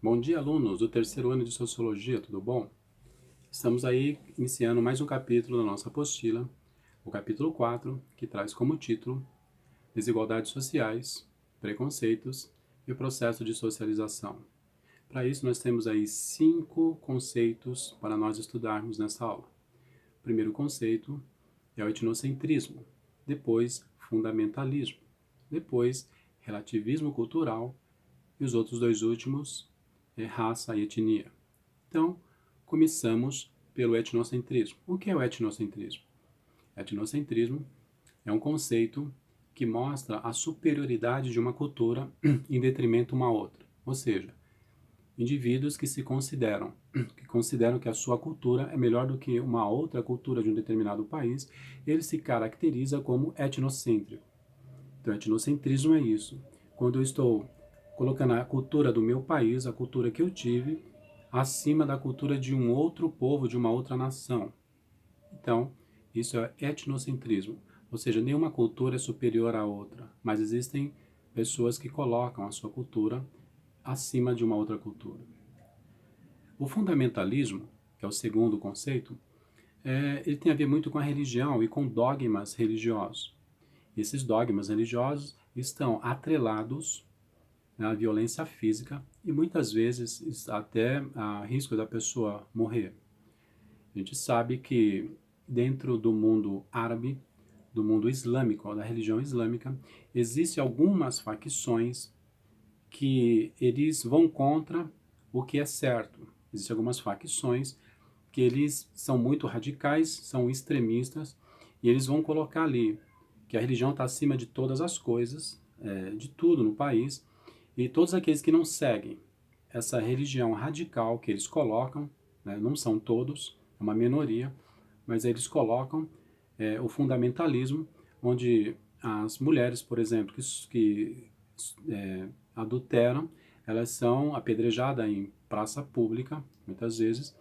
Bom dia, alunos do terceiro ano de Sociologia, tudo bom? Estamos aí iniciando mais um capítulo da nossa apostila, o capítulo 4, que traz como título Desigualdades Sociais, Preconceitos e o Processo de Socialização. Para isso, nós temos aí 5 conceitos para nós estudarmos nessa aula. O primeiro conceito é o etnocentrismo, depois fundamentalismo, depois relativismo cultural e os outros dois últimos raça e etnia. Então, começamos pelo etnocentrismo. O que é o etnocentrismo? Etnocentrismo é um conceito que mostra a superioridade de uma cultura em detrimento de uma outra. Ou seja, indivíduos que consideram que a sua cultura é melhor do que uma outra cultura de um determinado país, ele se caracteriza como etnocêntrico. Então, etnocentrismo é isso. Quando eu estou colocando a cultura do meu país, a cultura que eu tive, acima da cultura de um outro povo, de uma outra nação. Então, isso é etnocentrismo. Ou seja, nenhuma cultura é superior à outra, mas existem pessoas que colocam a sua cultura acima de uma outra cultura. O fundamentalismo, que é o segundo conceito, ele tem a ver muito com a religião e com dogmas religiosos. Esses dogmas religiosos estão atrelados à violência física e muitas vezes até a risco da pessoa morrer. A gente sabe que dentro do mundo árabe, do mundo islâmico, da religião islâmica, existem algumas facções que eles vão contra o que é certo. Existem algumas facções que eles são muito radicais, são extremistas, e eles vão colocar ali que a religião está acima de todas as coisas, de tudo no país, e todos aqueles que não seguem essa religião radical que eles colocam, né, não são todos, é uma minoria, mas eles colocam o fundamentalismo, onde as mulheres, por exemplo, adulteram, elas são apedrejadas em praça pública, muitas vezes,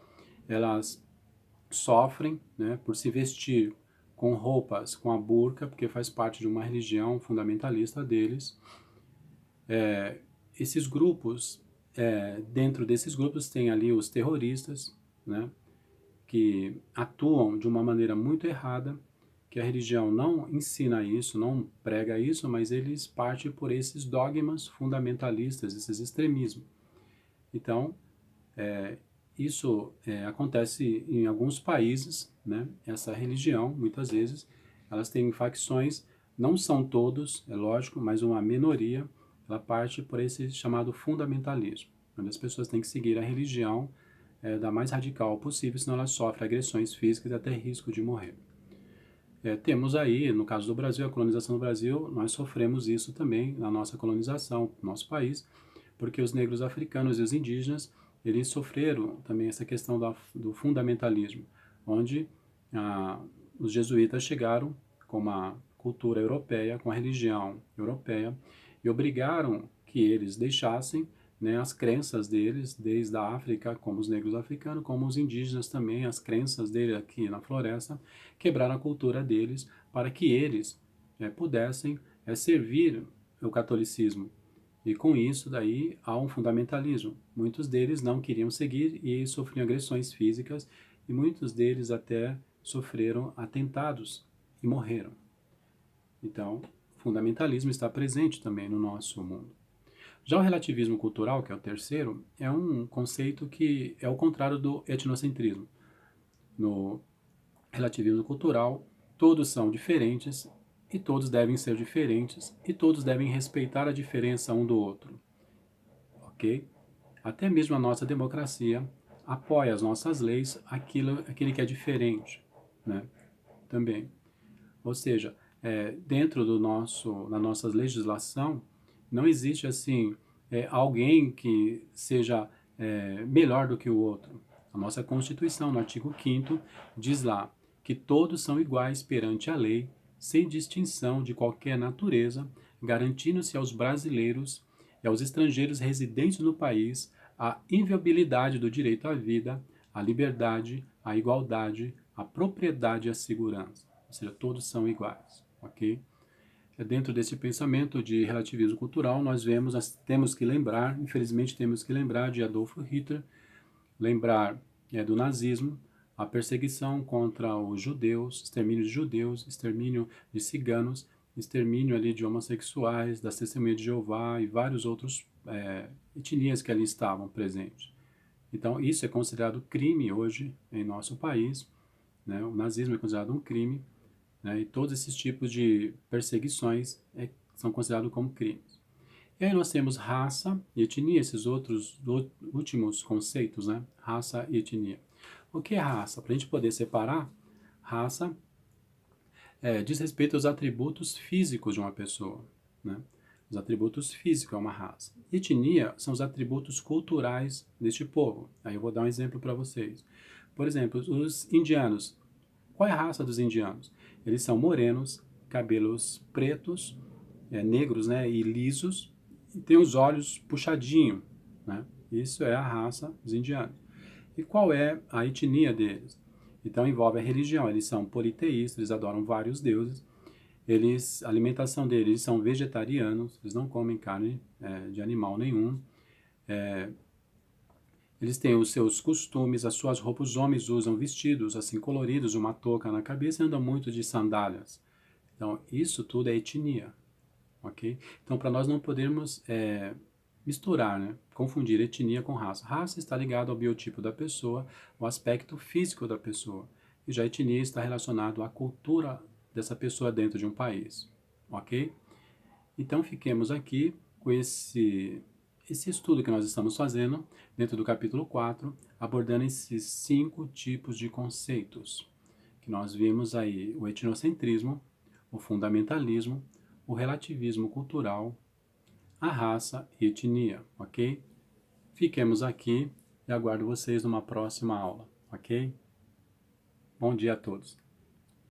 elas sofrem, né, por se vestir com roupas, com a burca, porque faz parte de uma religião fundamentalista deles. Esses grupos, dentro desses grupos tem ali os terroristas, né, que atuam de uma maneira muito errada, que a religião não ensina isso, não prega isso, mas eles partem por esses dogmas fundamentalistas, esses extremismos. Então, isso acontece em alguns países, né? Essa religião, muitas vezes, elas têm facções, não são todos, é lógico, mas uma minoria, ela parte por esse chamado fundamentalismo, onde as pessoas têm que seguir a religião da mais radical possível, senão elas sofrem agressões físicas e até risco de morrer. Temos aí, no caso do Brasil, a colonização do Brasil, nós sofremos isso também na nossa colonização, no nosso país, porque os negros africanos e os indígenas, eles sofreram também essa questão do fundamentalismo, onde os jesuítas chegaram com uma cultura europeia, com a religião europeia, e obrigaram que eles deixassem, né, as crenças deles, desde a África, como os negros africanos, como os indígenas também, as crenças deles aqui na floresta, quebraram a cultura deles para que eles pudessem servir o catolicismo. E com isso daí há um fundamentalismo. Muitos deles não queriam seguir e sofriam agressões físicas e muitos deles até sofreram atentados e morreram. Então, o fundamentalismo está presente também no nosso mundo. Já o relativismo cultural, que é o terceiro, é um conceito que é o contrário do etnocentrismo. No relativismo cultural, todos são diferentes e todos devem ser diferentes e todos devem respeitar a diferença um do outro, ok? Até mesmo a nossa democracia apoia as nossas leis aquele que é diferente, né? Também. Ou seja, dentro da nossa legislação, não existe assim alguém que seja melhor do que o outro. A nossa Constituição, no artigo 5º, diz lá que todos são iguais perante a lei, sem distinção de qualquer natureza, garantindo-se aos brasileiros e aos estrangeiros residentes no país a inviolabilidade do direito à vida, à liberdade, à igualdade, à propriedade e à segurança. Ou seja, todos são iguais, ok? dentro desse pensamento de relativismo cultural, nós temos que lembrar, infelizmente temos que lembrar de Adolf Hitler, lembrar do nazismo, a perseguição contra os judeus, extermínio de judeus, extermínio de ciganos, extermínio ali de homossexuais, das testemunhas de Jeová e vários outros etnias que ali estavam presentes. Então, isso é considerado crime hoje em nosso país, né? O nazismo é considerado um crime, né? E todos esses tipos de perseguições são considerados como crimes. E aí nós temos raça e etnia, esses outros últimos conceitos, né? Raça e etnia. O que é raça? Para a gente poder separar, raça diz respeito aos atributos físicos de uma pessoa, né? Os atributos físicos é uma raça. Etnia são os atributos culturais deste povo. Aí eu vou dar um exemplo para vocês. Por exemplo, os indianos. Qual é a raça dos indianos? Eles são morenos, cabelos pretos, negros, né, e lisos, e tem os olhos puxadinhos, né? Isso é a raça dos indianos. E qual é a etnia deles? Então envolve a religião. Eles são politeístas, eles adoram vários deuses. A alimentação deles, eles são vegetarianos, eles não comem carne de animal nenhum. Eles têm os seus costumes, as suas roupas. Os homens usam vestidos assim coloridos, uma touca na cabeça e andam muito de sandálias. Então, isso tudo é etnia, ok? Então, para nós não podermos misturar, né? Confundir etnia com raça. Raça está ligada ao biotipo da pessoa, ao aspecto físico da pessoa. E já a etnia está relacionado à cultura dessa pessoa dentro de um país, ok? Então, fiquemos aqui com esse estudo que nós estamos fazendo dentro do capítulo 4, abordando esses 5 tipos de conceitos, que nós vimos aí: o etnocentrismo, o fundamentalismo, o relativismo cultural, a raça e etnia, ok? Fiquemos aqui e aguardo vocês numa próxima aula, ok? Bom dia a todos.